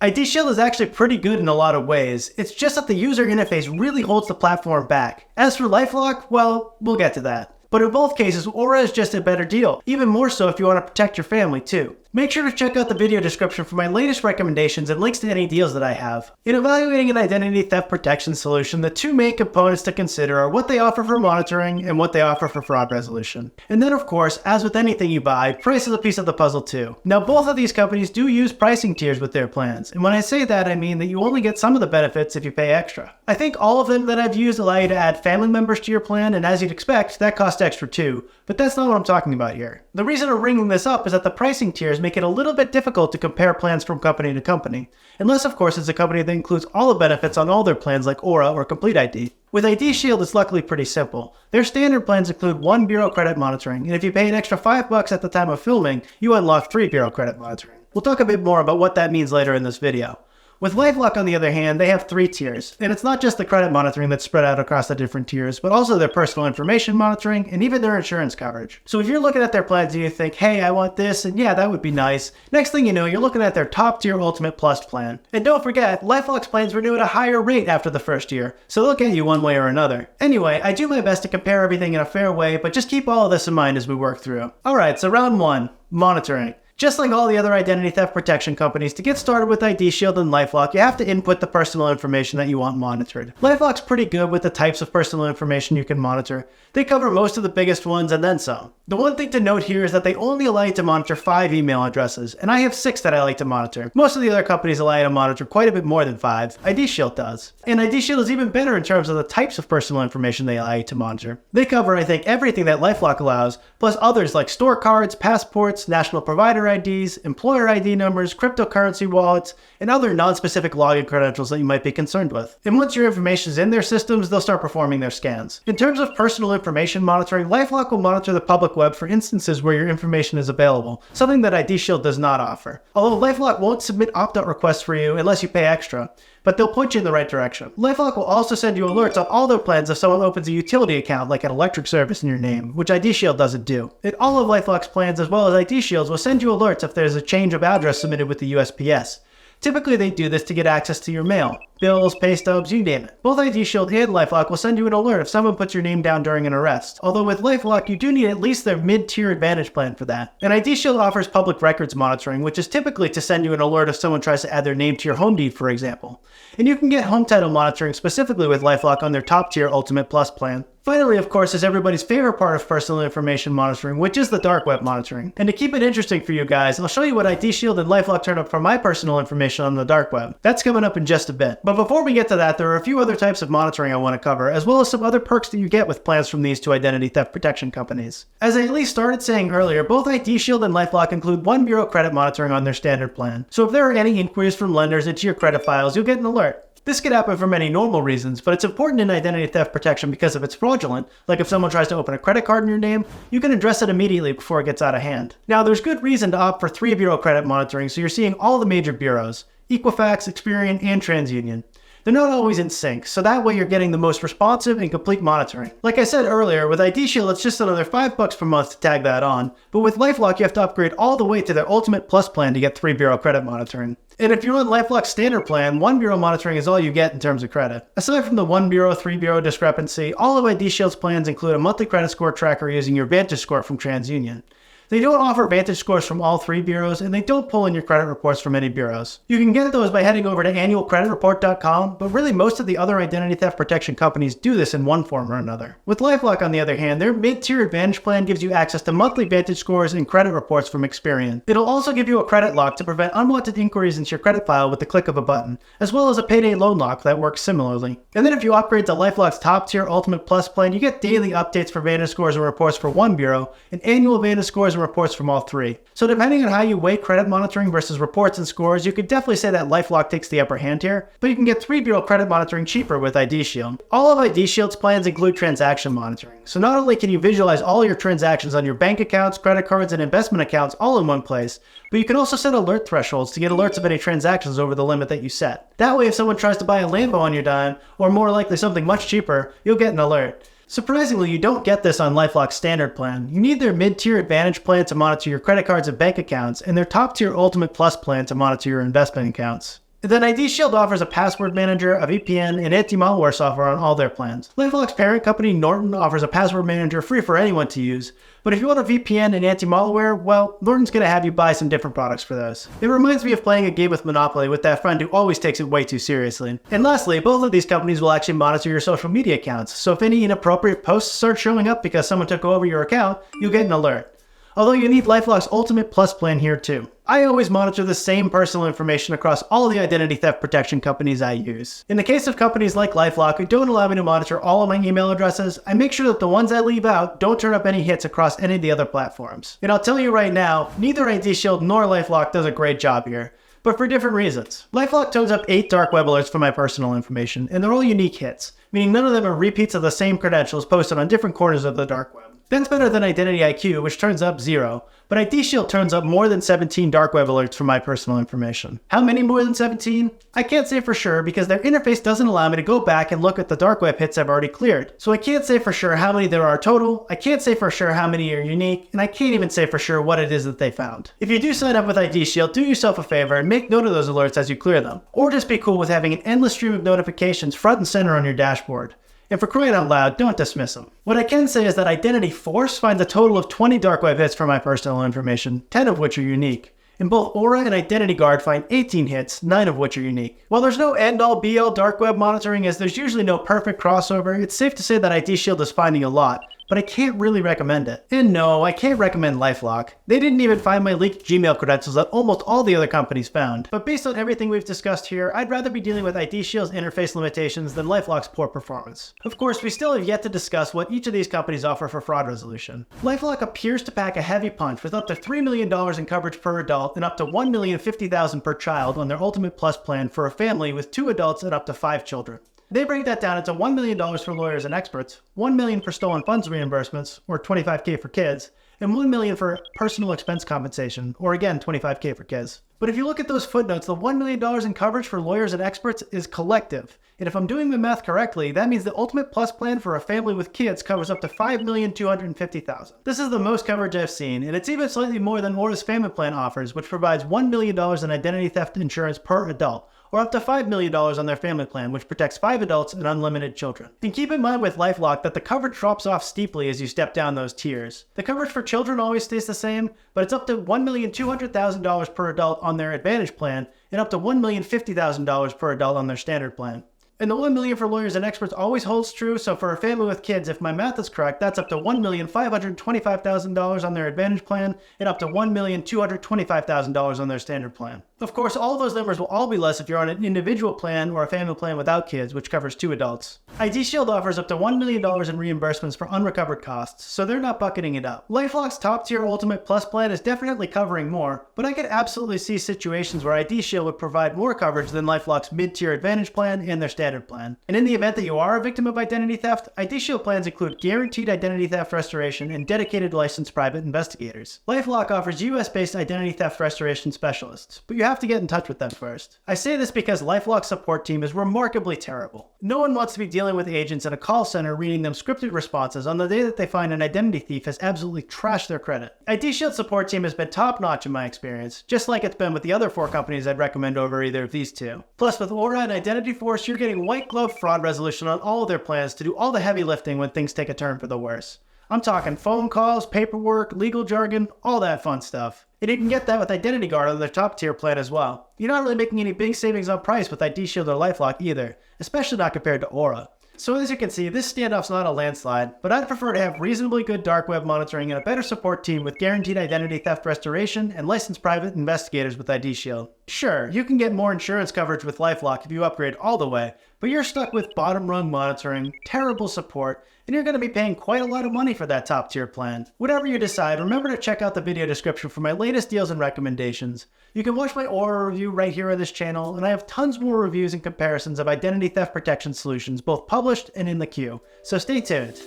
IDShield is actually pretty good in a lot of ways. It's just that the user interface really holds the platform back. As for LifeLock, well, we'll get to that. But in both cases, Aura is just a better deal, even more so if you want to protect your family too. Make sure to check out the video description for my latest recommendations and links to any deals that I have. In evaluating an identity theft protection solution, the two main components to consider are what they offer for monitoring and what they offer for fraud resolution. And then of course, as with anything you buy, price is a piece of the puzzle too. Now both of these companies do use pricing tiers with their plans, and when I say that I mean that you only get some of the benefits if you pay extra. I think all of them that I've used allow you to add family members to your plan, and as you'd expect, that costs extra too. But that's not what I'm talking about here. The reason I'm bringing this up is that the pricing tiers make it a little bit difficult to compare plans from company to company, unless of course it's a company that includes all the benefits on all their plans like Aura or Complete ID. With IDShield, it's luckily pretty simple. Their standard plans include 1 bureau credit monitoring, and if you pay an extra $5 at the time of filming, you unlock 3 bureau credit monitoring. We'll talk a bit more about what that means later in this video. With LifeLock, on the other hand, they have 3 tiers, and it's not just the credit monitoring that's spread out across the different tiers, but also their personal information monitoring and even their insurance coverage. So if you're looking at their plans and you think, hey, I want this, and yeah, that would be nice, next thing you know, you're looking at their top tier Ultimate Plus plan. And don't forget, LifeLock's plans renew at a higher rate after the first year, so they'll get you one way or another. Anyway, I do my best to compare everything in a fair way, but just keep all of this in mind as we work through. Alright, so round 1, monitoring. Just like all the other identity theft protection companies, to get started with IDShield and LifeLock, you have to input the personal information that you want monitored. LifeLock's pretty good with the types of personal information you can monitor. They cover most of the biggest ones and then some. The one thing to note here is that they only allow you to monitor 5 email addresses, and I have 6 that I like to monitor. Most of the other companies allow you to monitor quite a bit more than 5. IDShield does. And IDShield is even better in terms of the types of personal information they allow you to monitor. They cover, I think, everything that LifeLock allows, plus others like store cards, passports, national provider IDs, employer ID numbers, cryptocurrency wallets, and other non-specific login credentials that you might be concerned with. And once your information is in their systems, they'll start performing their scans. In terms of personal information monitoring, LifeLock will monitor the public web for instances where your information is available, something that IDShield does not offer. Although LifeLock won't submit opt-out requests for you unless you pay extra, but they'll point you in the right direction. LifeLock will also send you alerts on all their plans if someone opens a utility account like an electric service in your name, which IDShield doesn't do. And all of LifeLock's plans as well as IDShield's will send you alerts if there's a change of address submitted with the USPS. Typically they do this to get access to your mail, bills, pay stubs, you name it. Both IDShield and LifeLock will send you an alert if someone puts your name down during an arrest, although with LifeLock you do need at least their mid-tier Advantage plan for that. And IDShield offers public records monitoring, which is typically to send you an alert if someone tries to add their name to your home deed, for example. And you can get home title monitoring specifically with LifeLock on their top tier Ultimate Plus plan. Finally, of course, is everybody's favorite part of personal information monitoring, which is the dark web monitoring. And to keep it interesting for you guys, I'll show you what IDShield and LifeLock turn up for my personal information on the dark web. That's coming up in just a bit. But before we get to that, there are a few other types of monitoring I want to cover, as well as some other perks that you get with plans from these two identity theft protection companies. As I at least started saying earlier, both IDShield and LifeLock include 1 bureau credit monitoring on their standard plan. So if there are any inquiries from lenders into your credit files, you'll get an alert. This could happen for many normal reasons, but it's important in identity theft protection because if it's fraudulent, like if someone tries to open a credit card in your name, you can address it immediately before it gets out of hand. Now, there's good reason to opt for 3 bureau credit monitoring, so you're seeing all the major bureaus: Equifax, Experian, and TransUnion. They're not always in sync, so that way you're getting the most responsive and complete monitoring. Like I said earlier, with IDShield it's just another $5 per month to tag that on, but with LifeLock you have to upgrade all the way to their Ultimate Plus plan to get 3 bureau credit monitoring. And if you're on LifeLock's standard plan, 1 bureau monitoring is all you get in terms of credit. Aside from the 1 bureau, 3 bureau discrepancy, all of IDShield's plans include a monthly credit score tracker using your Vantage score from TransUnion. They don't offer Vantage scores from all 3 bureaus, and they don't pull in your credit reports from any bureaus. You can get those by heading over to annualcreditreport.com, but really most of the other identity theft protection companies do this in one form or another. With LifeLock, on the other hand, their mid-tier Advantage plan gives you access to monthly Vantage scores and credit reports from Experian. It'll also give you a credit lock to prevent unwanted inquiries into your credit file with the click of a button, as well as a payday loan lock that works similarly. And then if you upgrade to LifeLock's top-tier Ultimate Plus plan, you get daily updates for Vantage scores and reports for 1 bureau, and annual Vantage scores and reports from all 3. So depending on how you weigh credit monitoring versus reports and scores, you could definitely say that LifeLock takes the upper hand here, but you can get 3 bureau credit monitoring cheaper with IDShield. All of IDShield's plans include transaction monitoring, so not only can you visualize all your transactions on your bank accounts, credit cards, and investment accounts all in one place, but you can also set alert thresholds to get alerts of any transactions over the limit that you set. That way if someone tries to buy a Lambo on your dime, or more likely something much cheaper, you'll get an alert. Surprisingly, you don't get this on LifeLock's standard plan. You need their mid-tier Advantage plan to monitor your credit cards and bank accounts, and their top-tier Ultimate Plus plan to monitor your investment accounts. And then IDShield offers a password manager, a VPN, and anti-malware software on all their plans. LifeLock's parent company, Norton, offers a password manager free for anyone to use, but if you want a VPN and anti-malware, well, Norton's gonna have you buy some different products for those. It reminds me of playing a game with Monopoly with that friend who always takes it way too seriously. And lastly, both of these companies will actually monitor your social media accounts, so if any inappropriate posts start showing up because someone took over your account, you'll get an alert. Although you need LifeLock's Ultimate Plus plan here too. I always monitor the same personal information across all the identity theft protection companies I use. In the case of companies like LifeLock who don't allow me to monitor all of my email addresses, I make sure that the ones I leave out don't turn up any hits across any of the other platforms. And I'll tell you right now, neither IDShield nor LifeLock does a great job here, but for different reasons. LifeLock turns up 8 dark web alerts for my personal information, and they're all unique hits, meaning none of them are repeats of the same credentials posted on different corners of the dark web. That's better than Identity IQ, which turns up 0, but IDShield turns up more than 17 dark web alerts for my personal information. How many more than 17? I can't say for sure because their interface doesn't allow me to go back and look at the dark web hits I've already cleared. So I can't say for sure how many there are total, I can't say for sure how many are unique, and I can't even say for sure what it is that they found. If you do sign up with IDShield, do yourself a favor and make note of those alerts as you clear them. Or just be cool with having an endless stream of notifications front and center on your dashboard. And for crying out loud, don't dismiss them. What I can say is that Identity Force finds a total of 20 dark web hits for my personal information, 10 of which are unique. And both Aura and Identity Guard find 18 hits, 9 of which are unique. While there's no end-all be-all dark web monitoring as there's usually no perfect crossover, it's safe to say that IDShield is finding a lot, but I can't really recommend it. And no, I can't recommend LifeLock. They didn't even find my leaked Gmail credentials that almost all the other companies found. But based on everything we've discussed here, I'd rather be dealing with IDShield's interface limitations than LifeLock's poor performance. Of course, we still have yet to discuss what each of these companies offer for fraud resolution. LifeLock appears to pack a heavy punch with up to $3 million in coverage per adult and up to $1,050,000 per child on their Ultimate Plus plan for a family with 2 adults and up to 5 children. They break that down into $1 million for lawyers and experts, $1 million for stolen funds reimbursements, or $25K for kids, and $1 million for personal expense compensation, or again, $25K for kids. But if you look at those footnotes, the $1 million in coverage for lawyers and experts is collective. And if I'm doing the math correctly, that means the Ultimate Plus plan for a family with kids covers up to $5,250,000. This is the most coverage I've seen, and it's even slightly more than Aura's family plan offers, which provides $1 million in identity theft insurance per adult, or up to $5 million on their family plan, which protects 5 adults and unlimited children. And keep in mind with LifeLock that the coverage drops off steeply as you step down those tiers. The coverage for children always stays the same, but it's up to $1,200,000 per adult on their Advantage plan, and up to $1,050,000 per adult on their Standard plan. And the $1 million for lawyers and experts always holds true, so for a family with kids, if my math is correct, that's up to $1,525,000 on their Advantage plan, and up to $1,225,000 on their Standard plan. Of course, all of those numbers will all be less if you're on an individual plan or a family plan without kids, which covers 2 adults. IDShield offers up to $1 million in reimbursements for unrecovered costs, so they're not bucketing it up. LifeLock's top-tier Ultimate Plus plan is definitely covering more, but I could absolutely see situations where IDShield would provide more coverage than LifeLock's mid-tier Advantage plan and their Standard plan. And in the event that you are a victim of identity theft, IDShield plans include guaranteed identity theft restoration and dedicated licensed private investigators. LifeLock offers US-based identity theft restoration specialists, but you have to get in touch with them first. I say this because LifeLock's support team is remarkably terrible. No one wants to be dealing with agents in a call center reading them scripted responses on the day that they find an identity thief has absolutely trashed their credit. IDShield's support team has been top-notch in my experience, just like it's been with the other 4 companies I'd recommend over either of these 2. Plus, with Aura and Identity Force, you're getting white-glove fraud resolution on all of their plans to do all the heavy lifting when things take a turn for the worse. I'm talking phone calls, paperwork, legal jargon, all that fun stuff. And you can get that with Identity Guard on their top tier plan as well. You're not really making any big savings on price with IDShield or LifeLock either, especially not compared to Aura. So as you can see, this standoff's not a landslide, but I'd prefer to have reasonably good dark web monitoring and a better support team with guaranteed identity theft restoration and licensed private investigators with IDShield. Sure, you can get more insurance coverage with LifeLock if you upgrade all the way, but you're stuck with bottom rung monitoring, terrible support, and you're going to be paying quite a lot of money for that top tier plan. Whatever you decide, remember to check out the video description for my latest deals and recommendations. You can watch my Aura review right here on this channel, and I have tons more reviews and comparisons of identity theft protection solutions, both published and in the queue, so stay tuned.